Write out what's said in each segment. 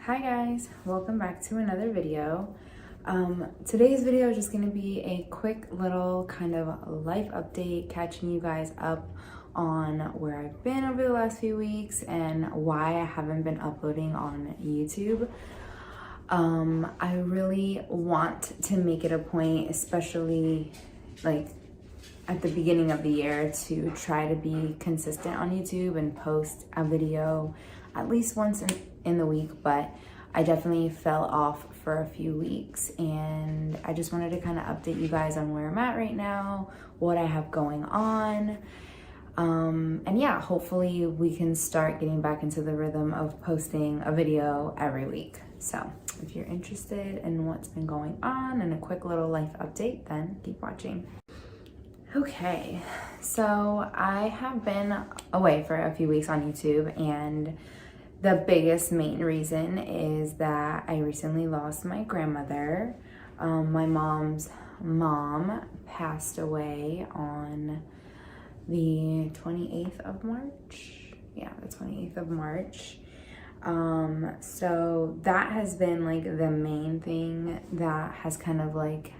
Hi guys, welcome back to another video. Today's video is just going to be a quick little kind of life update, catching you guys up on where I've been over the last few weeks and why I haven't been uploading on YouTube. I really want to make it a point, especially like at the beginning of the year, to try to be consistent on YouTube and post a video at least once in the week, but I definitely fell off for a few weeks, and I just wanted to kind of update you guys on where I'm at right now, what I have going on, and yeah, hopefully we can start getting back into the rhythm of posting a video every week. So if you're interested in what's been going on and a quick little life update, then keep watching. Okay, so I have been away for a few weeks on YouTube, and the biggest main reason is that I recently lost my grandmother. My mom's mom passed away on the 28th of March. Yeah, the 28th of March. So that has been like the main thing that has kind of like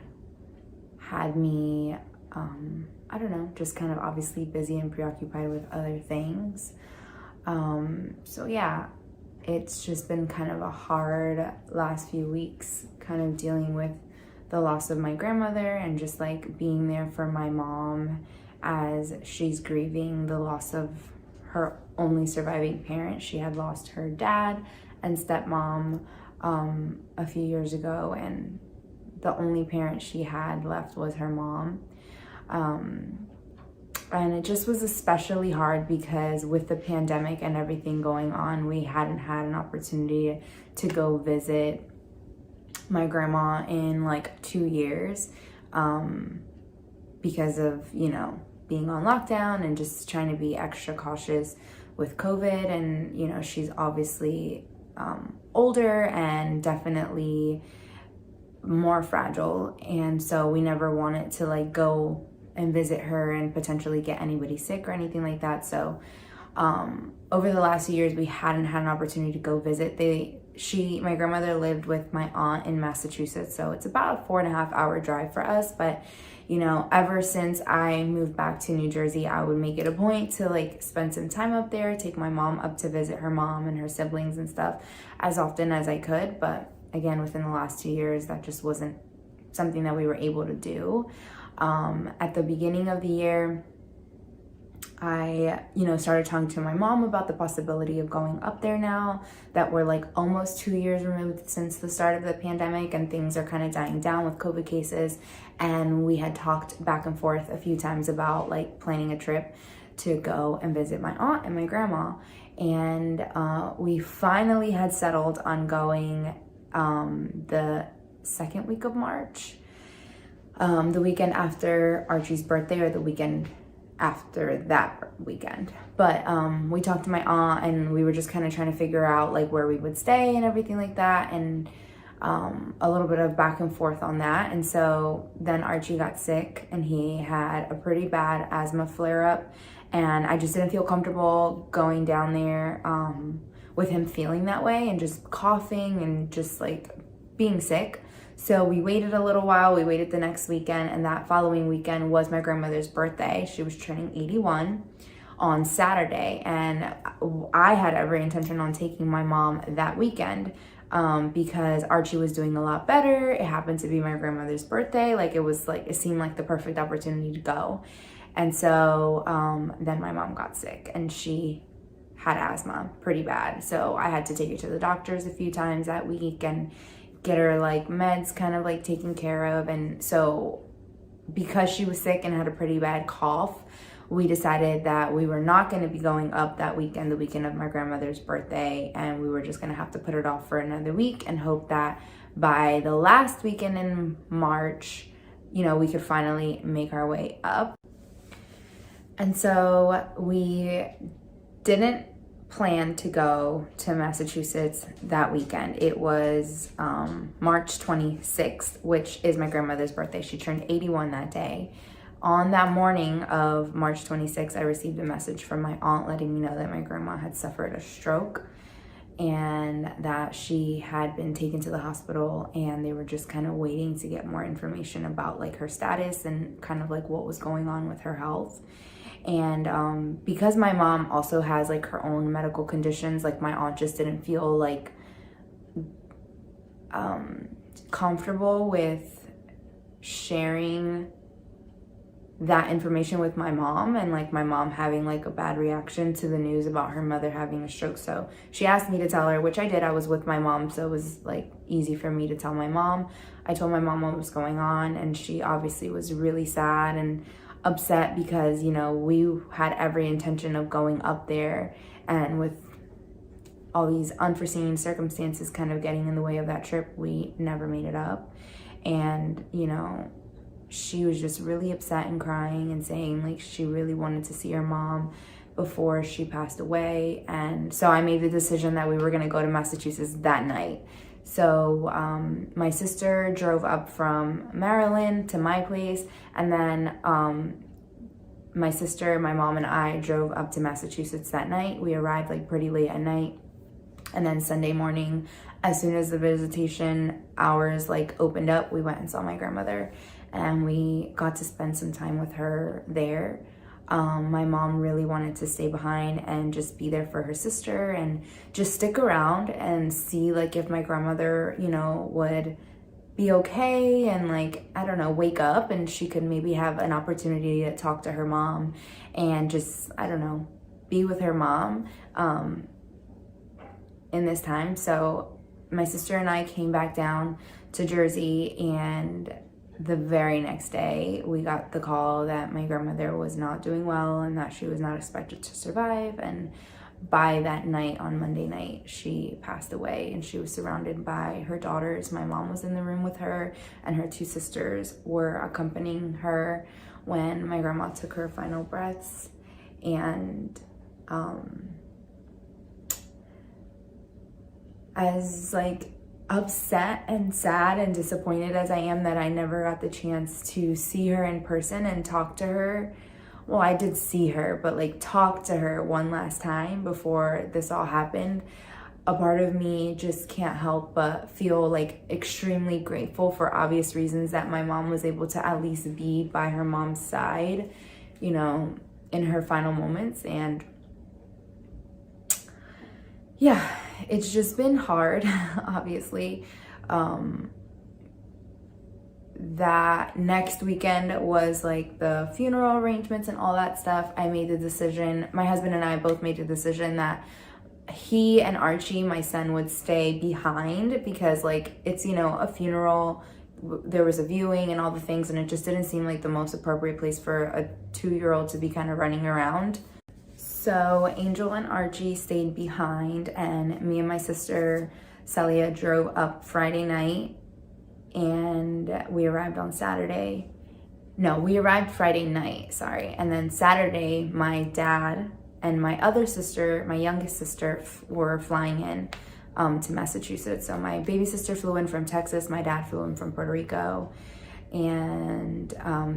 had me, I don't know, just kind of obviously busy and preoccupied with other things. So yeah, it's just been kind of a hard last few weeks, kind of dealing with the loss of my grandmother and just like being there for my mom as she's grieving the loss of her only surviving parent. She had lost her dad and stepmom a few years ago, and the only parent she had left was her mom. And it just was especially hard because with the pandemic and everything going on, we hadn't had an opportunity to go visit my grandma in like 2 years, because of, you know, being on lockdown and just trying to be extra cautious with COVID. And, you know, she's obviously older and definitely more fragile. And so we never wanted to like go and visit her and potentially get anybody sick or anything like that. So over the last few years, we hadn't had an opportunity to go visit. My grandmother lived with my aunt in Massachusetts, so it's about a 4.5-hour drive for us. But you know, ever since I moved back to New Jersey, I would make it a point to like spend some time up there, take my mom up to visit her mom and her siblings and stuff as often as I could. But again, within the last 2 years, that just wasn't something that we were able to do. At the beginning of the year, I, started talking to my mom about the possibility of going up there now that we're like almost 2 years removed since the start of the pandemic and things are kind of dying down with COVID cases. And we had talked back and forth a few times about like planning a trip to go and visit my aunt and my grandma. And we finally had settled on going the second week of March. The weekend after Archie's birthday, or the weekend after that weekend. But we talked to my aunt and we were just kind of trying to figure out like where we would stay and everything like that, and a little bit of back and forth on that. And so then Archie got sick and he had a pretty bad asthma flare-up, and I just didn't feel comfortable going down there with him feeling that way and just coughing and just like being sick. So we waited a little while, we waited the next weekend, and that following weekend was my grandmother's birthday. She was turning 81 on Saturday, and I had every intention on taking my mom that weekend because Archie was doing a lot better. It happened to be my grandmother's birthday. It seemed like the perfect opportunity to go. And so then my mom got sick and she had asthma pretty bad. So I had to take her to the doctors a few times that week and get her like meds kind of like taken care of. And so because she was sick and had a pretty bad cough, we decided that we were not going to be going up that weekend, the weekend of my grandmother's birthday, and we were just going to have to put it off for another week and hope that by the last weekend in March, we could finally make our way up. And so we didn't plan to go to Massachusetts that weekend. It was March 26th, which is my grandmother's birthday. She turned 81 that day. On that morning of March 26th, I received a message from my aunt letting me know that my grandma had suffered a stroke. and that she had been taken to the hospital, and they were just kind of waiting to get more information about like her status and kind of like what was going on with her health. And because my mom also has like her own medical conditions, like my aunt just didn't feel like comfortable with sharing that information with my mom, and like my mom having like a bad reaction to the news about her mother having a stroke. So she asked me to tell her, which I did. I was with my mom, so it was like easy for me to tell my mom. I told my mom what was going on, and she obviously was really sad and upset because, you know, we had every intention of going up there, and with all these unforeseen circumstances kind of getting in the way of that trip, we never made it up. And, you know, she was just really upset and crying and saying like she really wanted to see her mom before she passed away. And so I made the decision that we were going to go to Massachusetts that night. So my sister drove up from Maryland to my place, and then my sister, my mom, and I drove up to Massachusetts that night. We arrived like pretty late at night, and then Sunday morning, as soon as the visitation hours like opened up, we went and saw my grandmother, and we got to spend some time with her there. My mom really wanted to stay behind and just be there for her sister and just stick around and see like if my grandmother, you know, would be okay and like, I don't know, wake up and she could maybe have an opportunity to talk to her mom and just, I don't know, be with her mom in this time. So my sister and I came back down to Jersey, and the very next day we got the call that my grandmother was not doing well and that she was not expected to survive. And by that night, on Monday night, she passed away, and she was surrounded by her daughters. My mom was in the room with her, and her two sisters were accompanying her when my grandma took her final breaths. And as like upset and sad and disappointed as I am that I never got the chance to see her in person and talk to her. Well, I did see her, but like talk to her one last time before this all happened. A part of me just can't help but feel like extremely grateful, for obvious reasons, that my mom was able to at least be by her mom's side, you know, in her final moments. And yeah, it's just been hard, obviously. That next weekend was like the funeral arrangements and all that stuff. I made the decision, my husband and I both made the decision that he and Archie, my son, would stay behind because like it's, you know, a funeral, there was a viewing and all the things, and it just didn't seem like the most appropriate place for a 2-year-old to be kind of running around. So Angel and Archie stayed behind, and me and my sister Celia drove up Friday night, and we arrived on Saturday. No, we arrived Friday night, sorry. And then Saturday, my dad and my other sister, my youngest sister, were flying in to Massachusetts. So my baby sister flew in from Texas, my dad flew in from Puerto Rico, and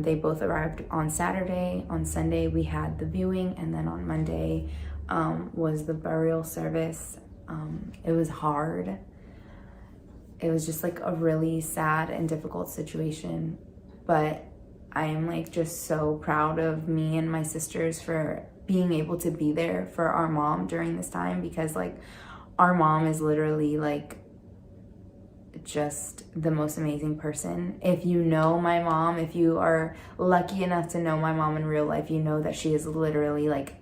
they both arrived on Saturday. On Sunday, we had the viewing, and then on Monday was the burial service. It was hard. It was just like a really sad and difficult situation, but I am like just so proud of me and my sisters for being able to be there for our mom during this time, because like our mom is literally like just the most amazing person. If you know my mom, if you are lucky enough to know my mom in real life, you know that she is literally like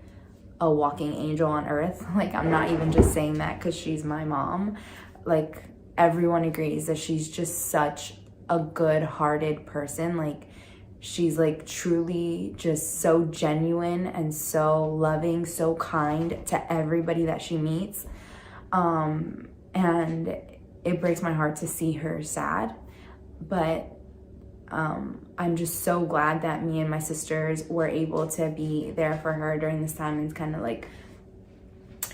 a walking angel on earth. Like, I'm not even just saying that because she's my mom. Like, everyone agrees that she's just such a good-hearted person. Like, she's like truly just so genuine and so loving, so kind to everybody that she meets. And it breaks my heart to see her sad, but I'm just so glad that me and my sisters were able to be there for her during this time and kind of like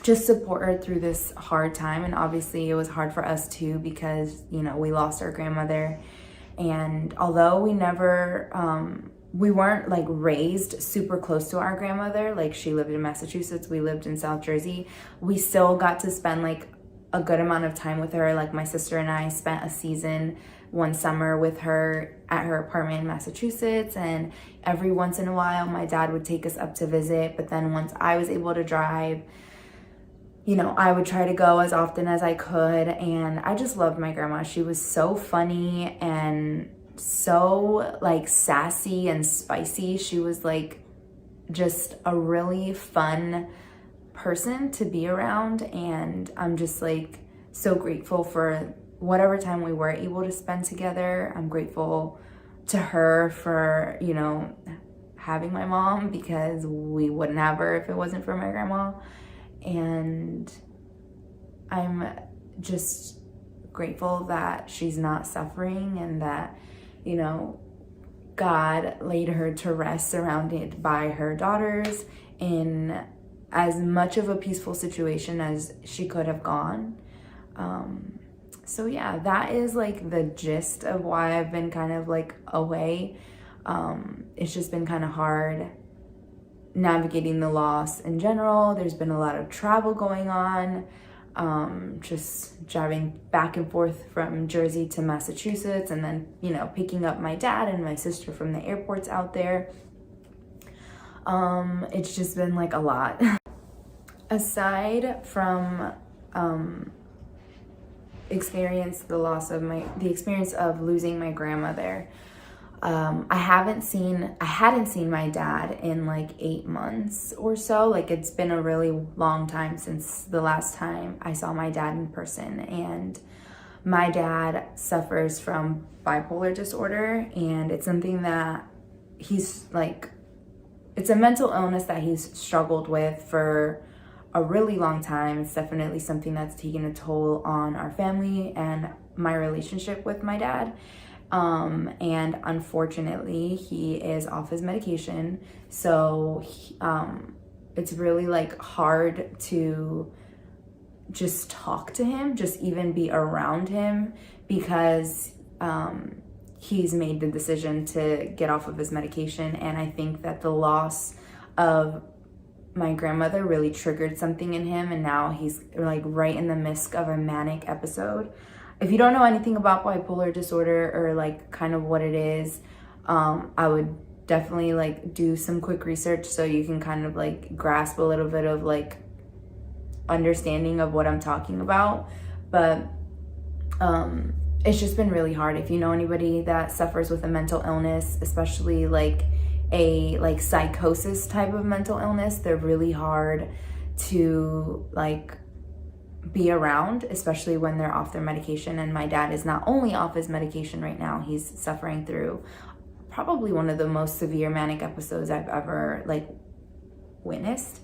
just support her through this hard time. And obviously it was hard for us too, because, you know, we lost our grandmother. And although we never, we weren't like raised super close to our grandmother, like she lived in Massachusetts, we lived in South Jersey, we still got to spend like a good amount of time with her. Like my sister and I spent a season one summer with her at her apartment in Massachusetts, and every once in a while my dad would take us up to visit. But then once I was able to drive, you know, I would try to go as often as I could. And I just loved my grandma. She was so funny and so like sassy and spicy. She was like just a really fun person to be around, and I'm just like so grateful for whatever time we were able to spend together. I'm grateful to her for, you know, having my mom, because we wouldn't have her if it wasn't for my grandma. And I'm just grateful that she's not suffering, and that, you know, God laid her to rest surrounded by her daughters in as much of a peaceful situation as she could have gone. So yeah, that is like the gist of why I've been kind of like away. It's just been kind of hard navigating the loss in general. There's been a lot of travel going on, just driving back and forth from Jersey to Massachusetts, and then, you know, picking up my dad and my sister from the airports out there. It's just been like a lot. Aside from the experience of losing my grandmother, I hadn't seen my dad in like 8 months or so. Like, it's been a really long time since the last time I saw my dad in person. And my dad suffers from bipolar disorder, and it's something that it's a mental illness that he's struggled with for a really long time. It's definitely something that's taken a toll on our family and my relationship with my dad. And unfortunately, he is off his medication. So it's really like hard to just talk to him, just even be around him, because he's made the decision to get off of his medication. And I think that the loss of my grandmother really triggered something in him, and now he's like right in the midst of a manic episode. If you don't know anything about bipolar disorder or like kind of what it is, I would definitely like do some quick research so you can kind of like grasp a little bit of like understanding of what I'm talking about. But it's just been really hard. If you know anybody that suffers with a mental illness, especially like a like psychosis type of mental illness, they're really hard to like be around, especially when they're off their medication. And my dad is not only off his medication right now, he's suffering through probably one of the most severe manic episodes I've ever like witnessed.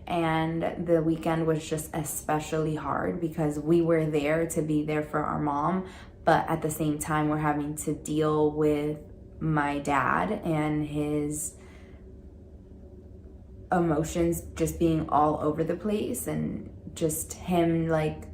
And the weekend was just especially hard because we were there to be there for our mom, but at the same time we're having to deal with my dad and his emotions just being all over the place, and just him like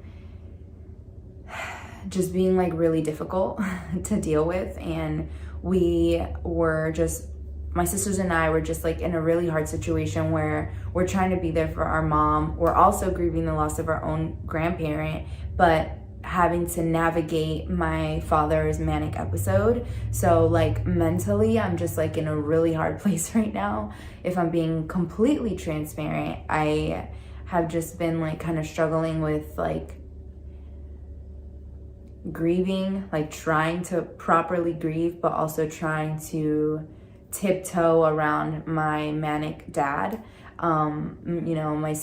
just being like really difficult to deal with. And my sisters and I were just like in a really hard situation where we're trying to be there for our mom. We're also grieving the loss of our own grandparent, but having to navigate my father's manic episode. So like mentally, I'm just like in a really hard place right now. If I'm being completely transparent, I have just been like kind of struggling with like grieving, like trying to properly grieve, but also trying to tiptoe around my manic dad. You know, my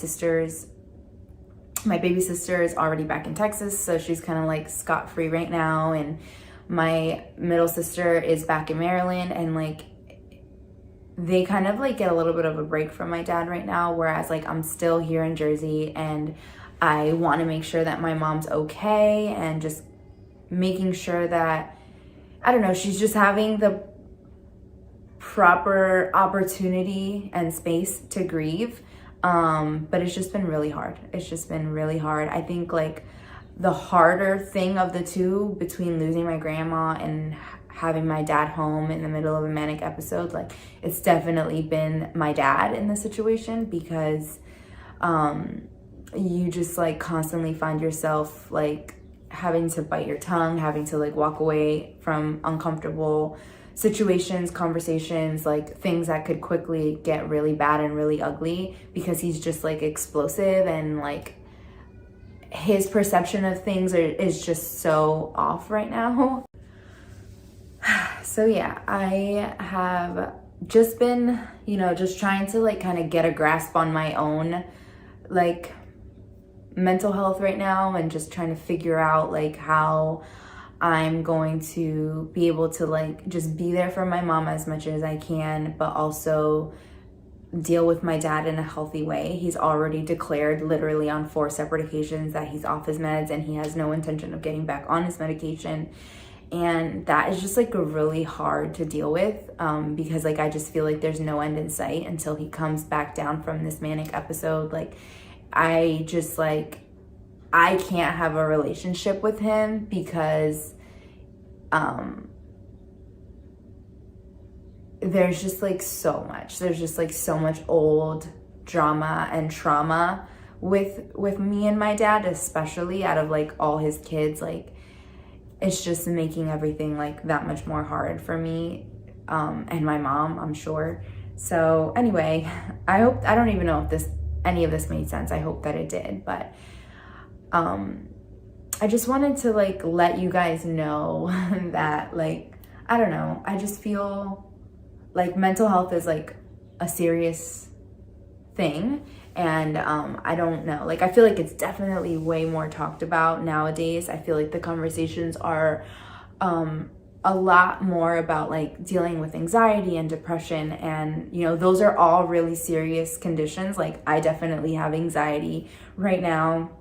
baby sister is already back in Texas, so she's kind of like scot-free right now. And my middle sister is back in Maryland, and like they kind of like get a little bit of a break from my dad right now, whereas like I'm still here in Jersey, and I want to make sure that my mom's okay, and just making sure that, I don't know, she's just having the proper opportunity and space to grieve. But it's just been really hard. I think like the harder thing of the two, between losing my grandma and having my dad home in the middle of a manic episode, like it's definitely been my dad in this situation, because you just like constantly find yourself like having to bite your tongue, having to like walk away from uncomfortable situations, conversations, like things that could quickly get really bad and really ugly, because he's just like explosive, and like his perception of things is just so off right now. So yeah, I have just been, just trying to like kind of get a grasp on my own like mental health right now, and just trying to figure out like how I'm going to be able to like just be there for my mom as much as I can, but also deal with my dad in a healthy way. He's already declared literally on 4 separate occasions that he's off his meds, and he has no intention of getting back on his medication. And that is just like really hard to deal with, because like I just feel like there's no end in sight until he comes back down from this manic episode. Like I just like, I can't have a relationship with him because there's just like so much old drama and trauma with me and my dad, especially out of like all his kids. Like it's just making everything like that much more hard for me and my mom, I'm sure. So anyway, I don't even know if any of this made sense. I hope that it did, but I just wanted to like let you guys know that like, I don't know, I just feel like mental health is like a serious thing. And I don't know, like I feel like it's definitely way more talked about nowadays. I feel like the conversations are a lot more about like dealing with anxiety and depression, and those are all really serious conditions. Like I definitely have anxiety right now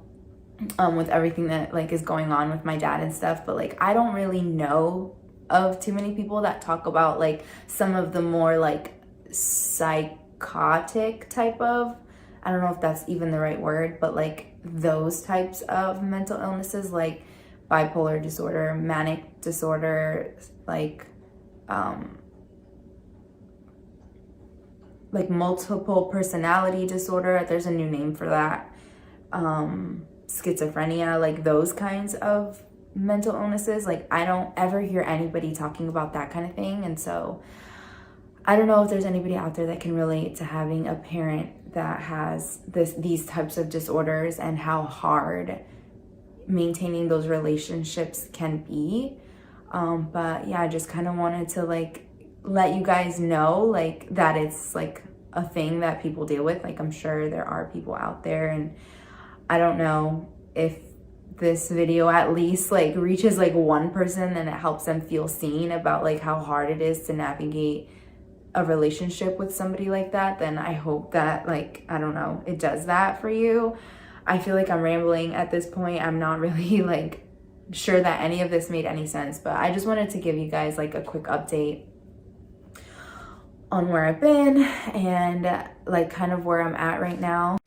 with everything that like is going on with my dad and stuff, but like I don't really know of too many people that talk about like some of the more like psychotic type of, I don't know if that's even the right word, but like those types of mental illnesses, like bipolar disorder, manic disorder, like multiple personality disorder. There's a new name for that. Schizophrenia, like those kinds of mental illnesses. Like I don't ever hear anybody talking about that kind of thing. And so I don't know if there's anybody out there that can relate to having a parent that has these types of disorders, and how hard maintaining those relationships can be. But yeah, I just kind of wanted to like let you guys know like that it's like a thing that people deal with. Like I'm sure there are people out there, and I don't know if this video at least like reaches like one person and it helps them feel seen about like how hard it is to navigate a relationship with somebody like that. Then I hope that like, I don't know, it does that for you. I feel like I'm rambling at this point. I'm not really like sure that any of this made any sense, but I just wanted to give you guys like a quick update on where I've been and like kind of where I'm at right now.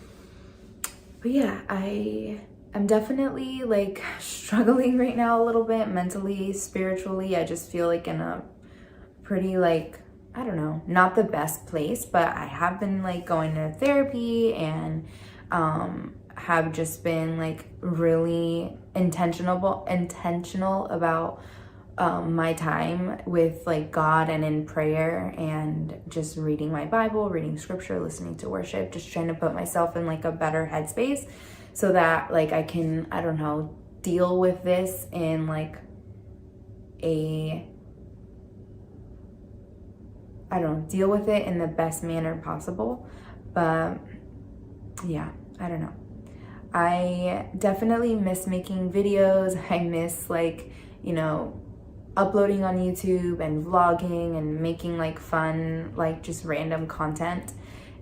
But yeah, I'm definitely like struggling right now a little bit mentally, spiritually. I just feel like in a pretty like, I don't know, not the best place, but I have been like going to therapy, and have just been like really intentional about my time with like God and in prayer, and just reading my Bible, reading scripture, listening to worship, just trying to put myself in like a better headspace so that like I can, I don't know, deal with this in like deal with it in the best manner possible. But yeah, I don't know. I definitely miss making videos. I miss like, uploading on YouTube and vlogging and making like fun, like just random content.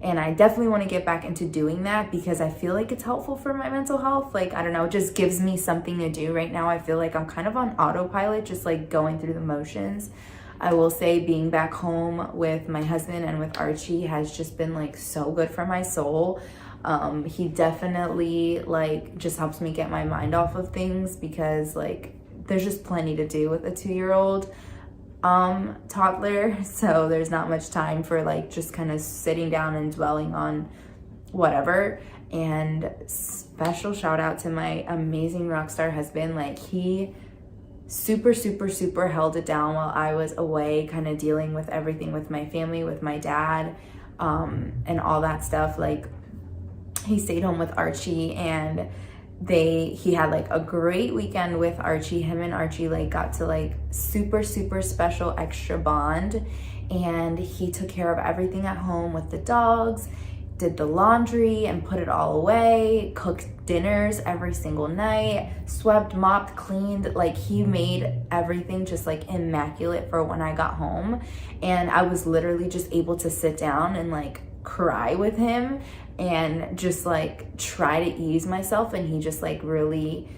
And I definitely want to get back into doing that because I feel like it's helpful for my mental health. Like, I don't know, it just gives me something to do right now. I feel like I'm kind of on autopilot, just like going through the motions. I will say being back home with my husband and with Archie has just been like so good for my soul. He definitely like just helps me get my mind off of things because like there's just plenty to do with a 2-year-old toddler. So there's not much time for like just kind of sitting down and dwelling on whatever. And special shout out to my amazing rock star husband. Like, he super held it down while I was away, kind of dealing with everything with my family, with my dad, and all that stuff. Like, he stayed home with Archie, and he had like a great weekend with Archie. Him and Archie like got to like super special extra bond, and he took care of everything at home with the dogs, did the laundry and put it all away, cooked dinners every single night, swept, mopped, cleaned. Like, he made everything just like immaculate for when I got home. And I was literally just able to sit down and like cry with him and just like try to ease myself. And he just like really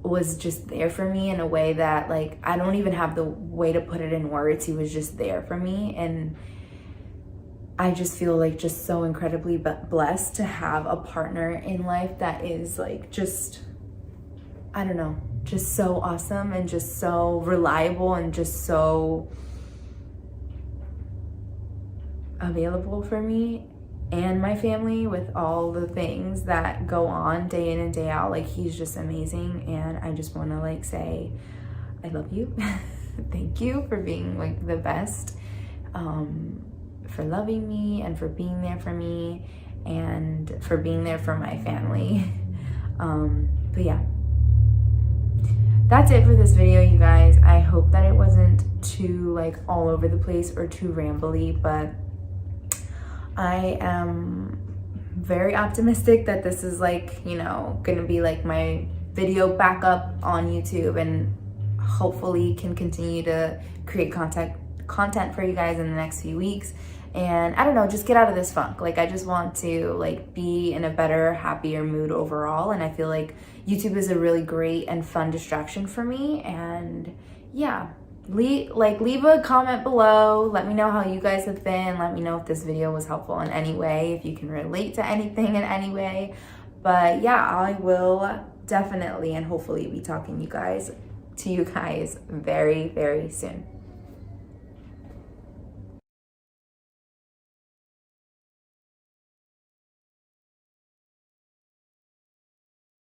was just there for me in a way that like I don't even have the way to put it in words. He was just there for me, and I just feel like just so incredibly blessed to have a partner in life that is like just, I don't know, just so awesome and just so reliable and just so available for me and my family with all the things that go on day in and day out. Like, he's just amazing, and I just want to like say I love you. Thank you for being like the best, for loving me and for being there for me and for being there for my family. But yeah, that's it for this video, you guys. I hope that it wasn't too like all over the place or too rambly, but I am very optimistic that this is like, you know, gonna be like my video backup on YouTube, and hopefully can continue to create content for you guys in the next few weeks. And I don't know, just get out of this funk. Like, I just want to like be in a better, happier mood overall, and I feel like YouTube is a really great and fun distraction for me. And yeah, leave a comment below. Let me know how you guys have been. Let me know if this video was helpful in any way, if you can relate to anything in any way. But yeah, I will definitely and hopefully be talking to you guys very soon.